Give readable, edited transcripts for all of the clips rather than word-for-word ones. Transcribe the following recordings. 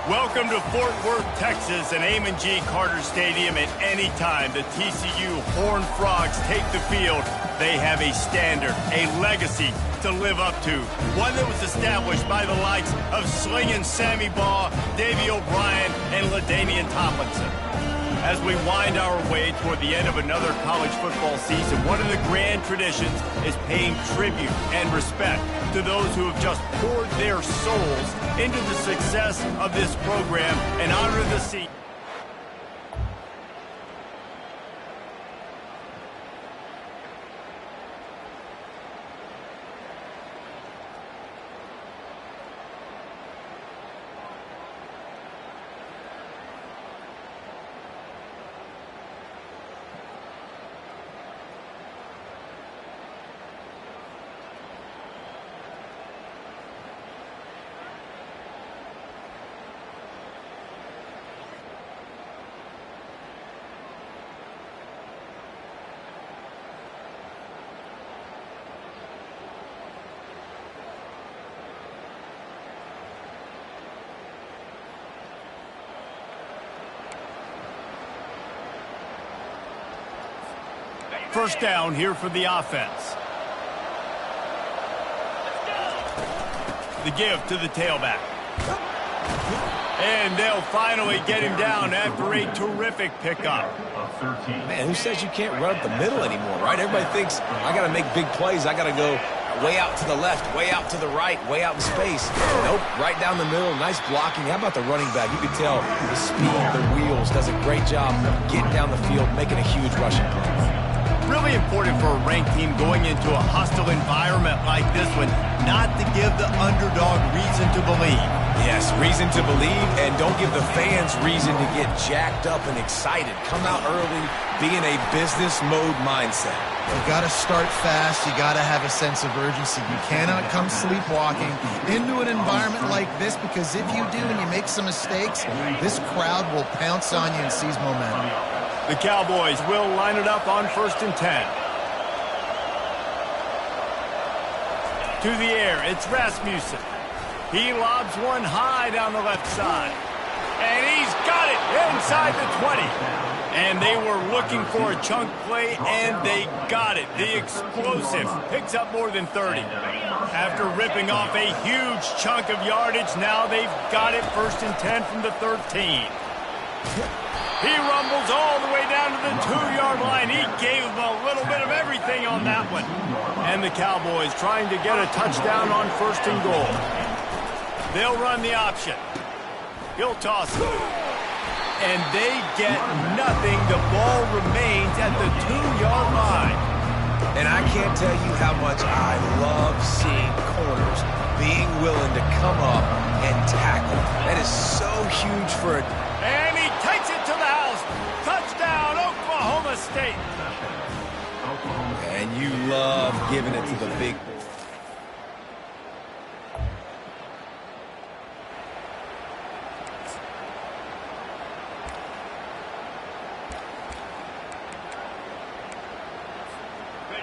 Welcome to Fort Worth, Texas, and Amon G. Carter Stadium. At any time the TCU Horned Frogs take the field, they have a standard, a legacy to live up to. One that was established by the likes of Slingin' Sammy Baugh, Davey O'Brien, and LaDainian Tomlinson. As we wind our way toward the end of another college football season, one of the grand traditions is paying tribute and respect to those who have just poured their souls into the success of this program and honor the seat. First down here for the offense. The give to the tailback. And they'll finally get him down after a terrific pickup. Man, who says you can't run up the middle anymore, right? Everybody thinks, I got to make big plays. I got to go way out to the left, way out to the right, way out in space. Nope, right down the middle, nice blocking. How about the running back? You can tell the speed, the wheels, does a great job getting down the field, making a huge rushing play. Really important for a ranked team going into a hostile environment like this one, not to give the underdog reason to believe. Yes, reason to believe, and don't give the fans reason to get jacked up and excited. Come out early, be in a business mode mindset. You got to start fast. You got to have a sense of urgency. You cannot come sleepwalking into an environment like this, because if you do and you make some mistakes, this crowd will pounce on you and seize momentum. The Cowboys will line it up on 1st and 10. To the air, it's Rasmussen. He lobs one high down the left side. And he's got it inside the 20. And they were looking for a chunk play, and they got it. The explosive picks up more than 30. After ripping off a huge chunk of yardage, now they've got it 1st and 10 from the 13. He rumbles all the way down to the 2-yard line. He gave them a little bit of everything on that one. And the Cowboys trying to get a touchdown on 1st and goal. They'll run the option. He'll toss it. And they get nothing. The ball remains at the 2-yard line. And I can't tell you how much I love seeing corners being willing to come up and tackle. That is so huge for a... And he takes it to the house. Touchdown, Oklahoma State. And you love giving it to the big...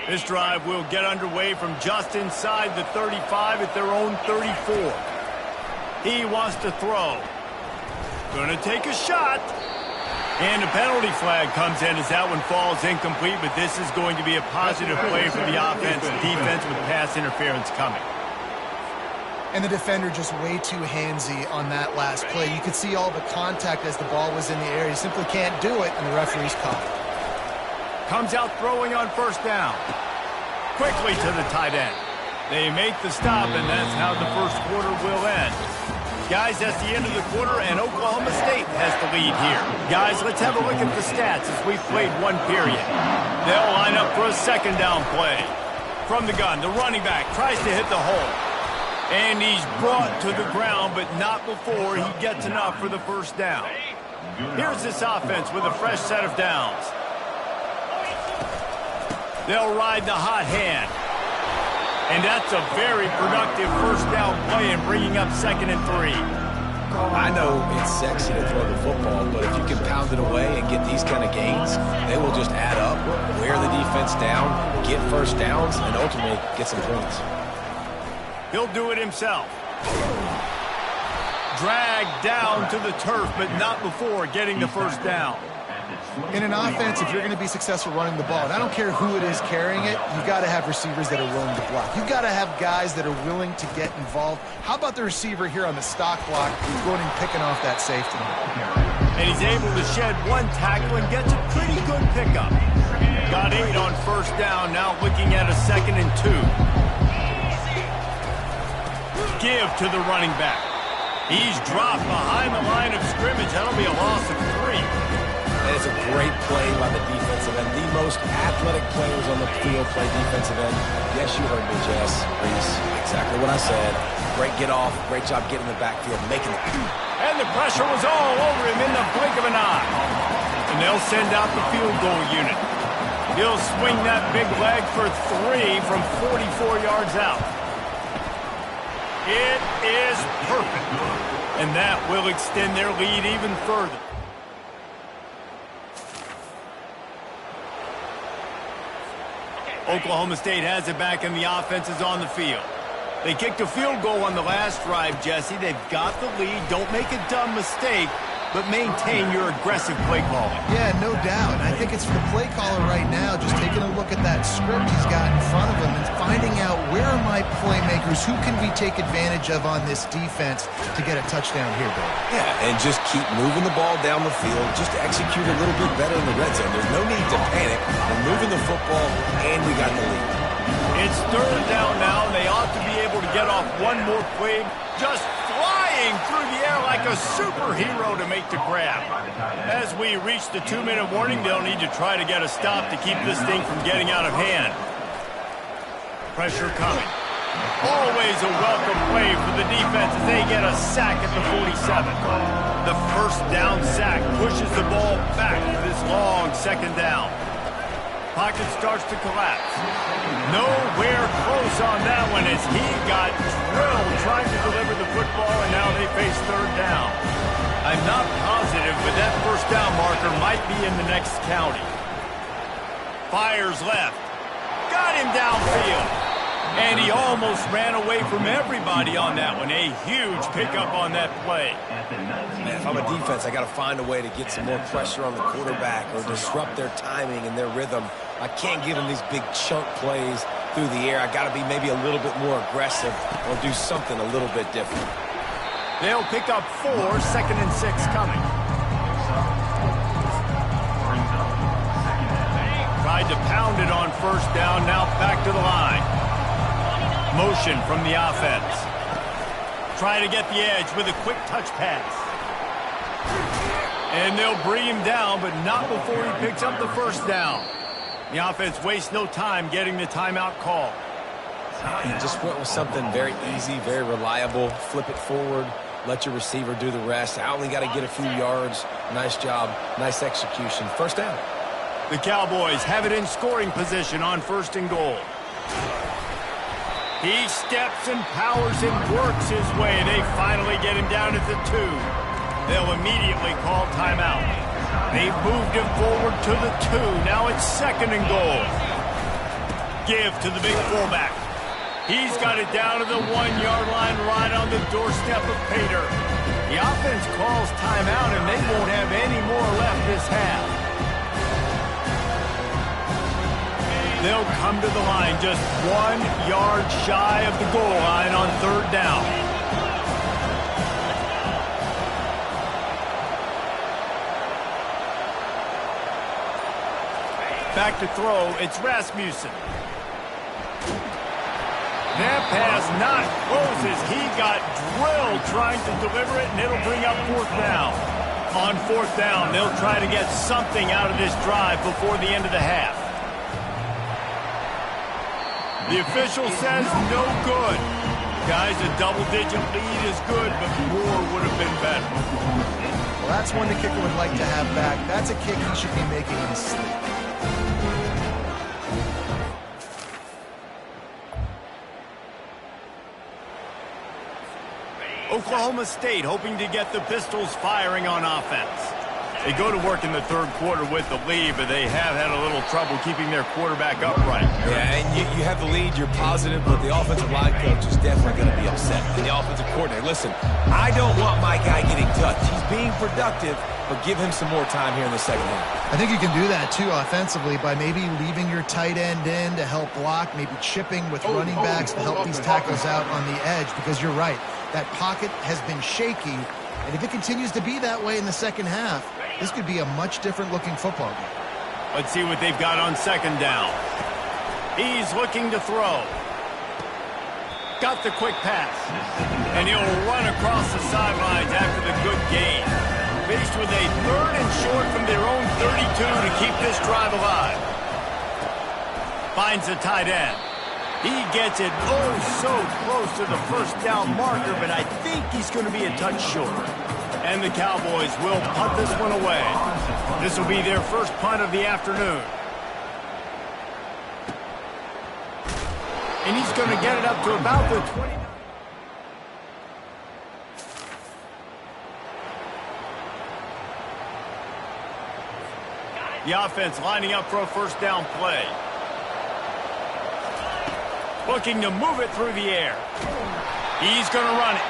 This drive will get underway from just inside the 35 at their own 34. He wants to throw. Going to take a shot. And a penalty flag comes in as that one falls incomplete, but this is going to be a positive play for the offense. Defense with pass interference coming. And the defender just way too handsy on that last play. You could see all the contact as the ball was in the air. He simply can't do it, and the referee's caught it. Comes out throwing on 1st down. Quickly to the tight end. They make the stop, and that's how the 1st quarter will end. Guys, that's the end of the quarter, and Oklahoma State has the lead here. Guys, let's have a look at the stats as we've played one period. They'll line up for a 2nd down play. From the gun, the running back tries to hit the hole. And he's brought to the ground, but not before he gets enough for the 1st down. Here's this offense with a fresh set of downs. They'll ride the hot hand. And that's a very productive 1st down play in bringing up 2nd and 3. I know it's sexy to throw the football, but if you can pound it away and get these kind of gains, they will just add up, wear the defense down, get 1st downs, and ultimately get some points. He'll do it himself. dragged down to the turf, but not before getting the first down. In an offense, if you're going to be successful running the ball, and I don't care who it is carrying it, you've got to have receivers that are willing to block. You've got to have guys that are willing to get involved. How about the receiver here on the stock block going and picking off that safety? And he's able to shed one tackle and gets a pretty good pickup. Got 8 on first down, now looking at a 2nd and 2. Give to the running back. He's dropped behind the line of scrimmage. That'll be a loss of 3. And it's a great play by the defensive end. The most athletic players on the field play defensive end. Yes, you heard me, Jess. Reese, exactly what I said. Great get off. Great job getting in the backfield, making it. And the pressure was all over him in the blink of an eye. And they'll send out the field goal unit. He'll swing that big leg for 3 from 44 yards out. It is perfect. And that will extend their lead even further. Oklahoma State has it back, and the offense is on the field. They kicked a field goal on the last drive, Jesse. They've got the lead. Don't make a dumb mistake, but maintain your aggressive play calling. Yeah, no doubt. I think it's for the play caller right now, just taking a look at that script he's got in front of him and finding out where are my playmakers, who can we take advantage of on this defense to get a touchdown here, Bill. Yeah, and just keep moving the ball down the field, just to execute a little bit better in the red zone. There's no need to panic. We're moving the football, and we got the lead. It's 3rd down now. They ought to be able to get off one more play, just flying through the air like a superhero to make the grab. As we reach the 2-minute warning, they'll need to try to get a stop to keep this thing from getting out of hand. Pressure coming. Always a welcome play for the defense as they get a sack at the 47. The first down sack pushes the ball back for this long 2nd down. Pocket starts to collapse. Nowhere close on that one as he got drilled trying to deliver the football, and now they face 3rd down. I'm not positive, but that first down marker might be in the next county. Fires left. Got him downfield. And he almost ran away from everybody on that one. A huge pickup on that play. Man, if I'm a defense, I got to find a way to get some more pressure on the quarterback or disrupt their timing and their rhythm. I can't give them these big chunk plays through the air. I got to be maybe a little bit more aggressive or do something a little bit different. They'll pick up 4, 2nd and 6 coming. Tried to pound it on first down, now back to the line. Motion from the offense. Try to get the edge with a quick touch pass. And they'll bring him down, but not before he picks up the first down. The offense wastes no time getting the timeout call. He just went with something very easy, very reliable. Flip it forward, let your receiver do the rest. I only got to get a few yards. Nice job, nice execution. First down. The Cowboys have it in scoring position on 1st and goal. He steps and powers and works his way. They finally get him down at the 2. They'll immediately call timeout. They've moved him forward to the 2. Now it's 2nd and goal. Give to the big fullback. He's got it down to the 1-yard line right on the doorstep of Pater. The offense calls timeout, and they won't have any more left this half. They'll come to the line just 1 yard shy of the goal line on 3rd down. Back to throw, it's Rasmussen. That pass not closes. He got drilled trying to deliver it, and it'll bring up 4th down. On 4th down, they'll try to get something out of this drive before the end of the half. The official says no good. Guys, a double-digit lead is good, but more would have been better. Well, that's one the kicker would like to have back. That's a kick he should be making in his sleep. Oklahoma State hoping to get the Pistols firing on offense. They go to work in the 3rd quarter with the lead, but they have had a little trouble keeping their quarterback upright. Yeah, and you have the lead, you're positive, but the offensive line coach is definitely going to be upset. And the offensive coordinator. Listen, I don't want my guy getting touched. He's being productive, but give him some more time here in the second half. I think you can do that, too, offensively, by maybe leaving your tight end in to help block, maybe chipping with running backs to help these tackles out on the edge, because you're right. That pocket has been shaky, and if it continues to be that way in the second half, this could be a much different-looking football game. Let's see what they've got on second down. He's looking to throw. Got the quick pass. And he'll run across the sidelines after the good gain. Faced with a 3rd and short from their own 32 to keep this drive alive. Finds the tight end. He gets it so close to the first down marker, but I think he's going to be a touch short. And the Cowboys will punt this one away. This will be their first punt of the afternoon. And he's going to get it up to about the 20. The offense lining up for a first down play. Looking to move it through the air. He's going to run it.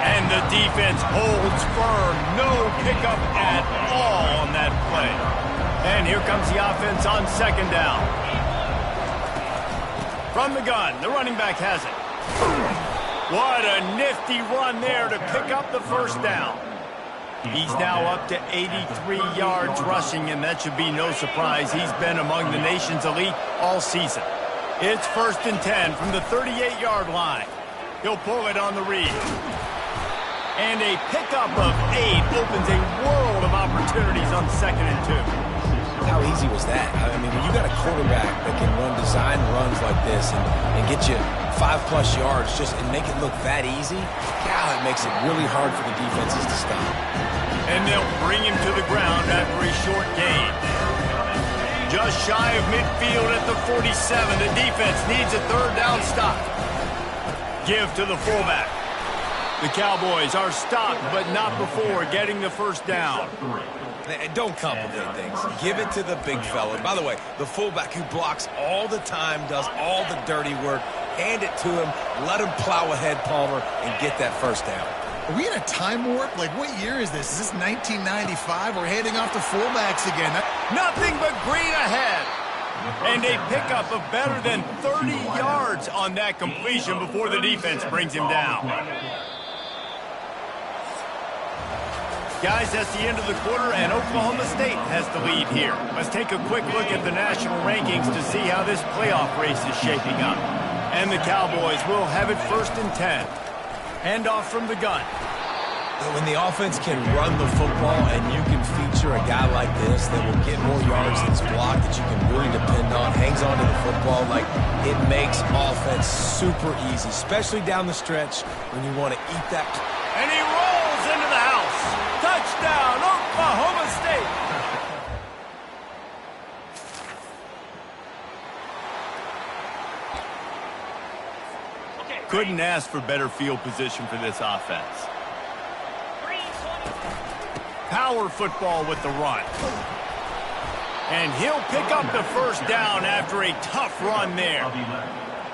And the defense holds firm. No pickup at all on that play. And here comes the offense on second down. From the gun, the running back has it. What a nifty run there to pick up the first down. He's now up to 83 yards rushing, and that should be no surprise. He's been among the nation's elite all season. It's 1st and 10 from the 38-yard line. He'll pull it on the read. And a pickup of 8 opens a world of opportunities on 2nd and 2. How easy was that? I mean, when you got a quarterback that can run design runs like this and get you 5+ yards and make it look that easy, God, it makes it really hard for the defenses to stop. And they'll bring him to the ground after a short gain. Just shy of midfield at the 47. The defense needs a 3rd down stop. Give to the fullback. The Cowboys are stopped, but not before getting the first down. Don't complicate things. Give it to the big fella. By the way, the fullback who blocks all the time, does all the dirty work. Hand it to him. Let him plow ahead, Palmer, and get that first down. Are we in a time warp? Like, what year is this? Is this 1995? We're handing off to fullbacks again. Nothing but green ahead. And a pickup of better than 30 yards on that completion before the defense brings him down. Guys, that's the end of the quarter, and Oklahoma State has the lead here. Let's take a quick look at the national rankings to see how this playoff race is shaping up. And the Cowboys will have it 1st and 10. Handoff from the gun. When the offense can run the football and you can feature a guy like this that will get more yards that's blocked, that you can really depend on, hangs on to the football, like it makes offense super easy, especially down the stretch when you want to eat that. And he rolls into the house. Touchdown, Oklahoma State. Couldn't ask for better field position for this offense. Power football with the run. And he'll pick up the first down after a tough run there.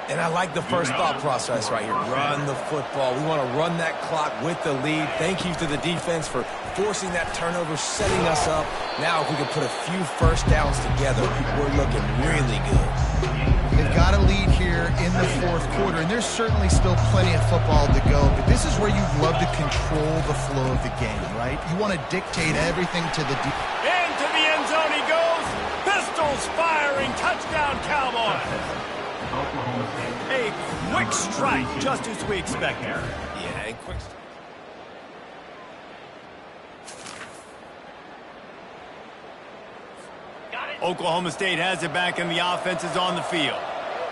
And I like the first thought process right here. Run the football. We want to run that clock with the lead. Thank you to the defense for forcing that turnover, setting us up. Now if we can put a few first downs together, we're looking really good. They've got a lead here in the 4th quarter, and there's certainly still plenty of football to go, but this is where you'd love to control the flow of the game, right? You want to dictate everything to the into the end zone he goes. Pistols firing. Touchdown, Cowboys. A quick strike, just as we expected. Yeah, a quick strike. Oklahoma State has it back, and the offense is on the field.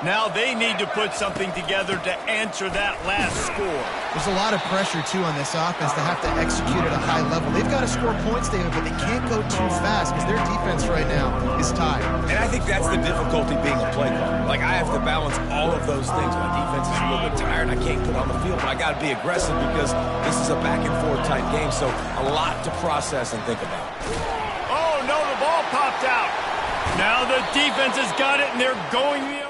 Now they need to put something together to answer that last score. There's a lot of pressure, too, on this offense to have to execute at a high level. They've got to score points, David, but they can't go too fast because their defense right now is tired. And I think that's the difficulty being a play caller. Like, I have to balance all of those things. My defense is a little bit tired. I can't put on the field, but I got to be aggressive because this is a back-and-forth type game, so a lot to process and think about. Oh, no, the ball popped out. Now the defense has got it, and they're going the other.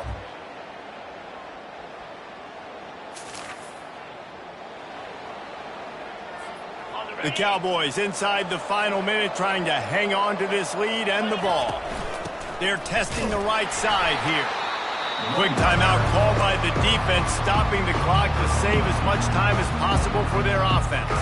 The Cowboys inside the final minute trying to hang on to this lead and the ball. They're testing the right side here. Quick timeout called by the defense, stopping the clock to save as much time as possible for their offense.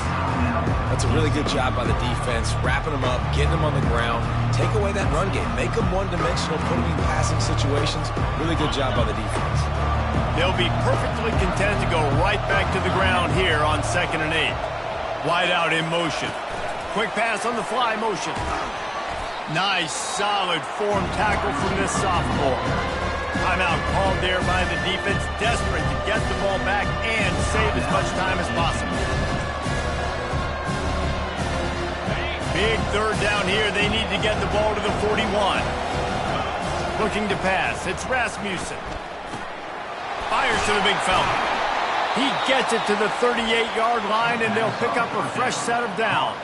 That's a really good job by the defense, wrapping them up, getting them on the ground, take away that run game, make them one-dimensional, put them in passing situations. Really good job by the defense. They'll be perfectly content to go right back to the ground here on 2nd and 8. Wide out in motion. Quick pass on the fly motion. Nice, solid form tackle from this sophomore. Timeout called there by the defense, desperate to get the ball back and save as much time as possible. Big 3rd down here. They need to get the ball to the 41. Looking to pass. It's Rasmussen. Fires to the big fella. He gets it to the 38-yard line, and they'll pick up a fresh set of downs.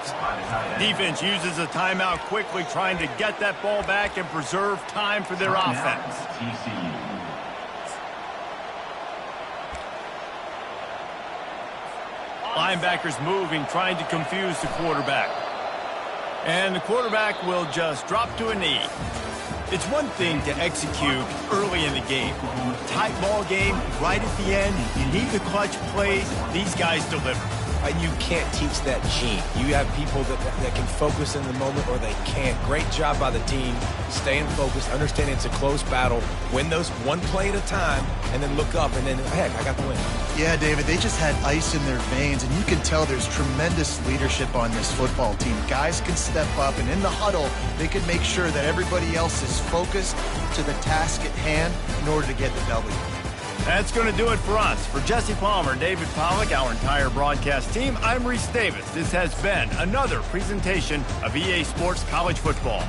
Defense uses a timeout quickly, trying to get that ball back and preserve time for their offense. Linebackers moving, trying to confuse the quarterback. And the quarterback will just drop to a knee. It's one thing to execute early in the game. Tight ball game, right at the end. You need the clutch plays. These guys deliver. You can't teach that gene. You have people that can focus in the moment or they can't. Great job by the team, staying focused, understanding it's a close battle, win those one play at a time, and then look up, and then, heck, I got the win. Yeah, David, they just had ice in their veins, and you can tell there's tremendous leadership on this football team. Guys can step up, and in the huddle, they can make sure that everybody else is focused to the task at hand in order to get the W. That's going to do it for us. For Jesse Palmer, David Pollack, our entire broadcast team, I'm Reese Davis. This has been another presentation of EA Sports College Football.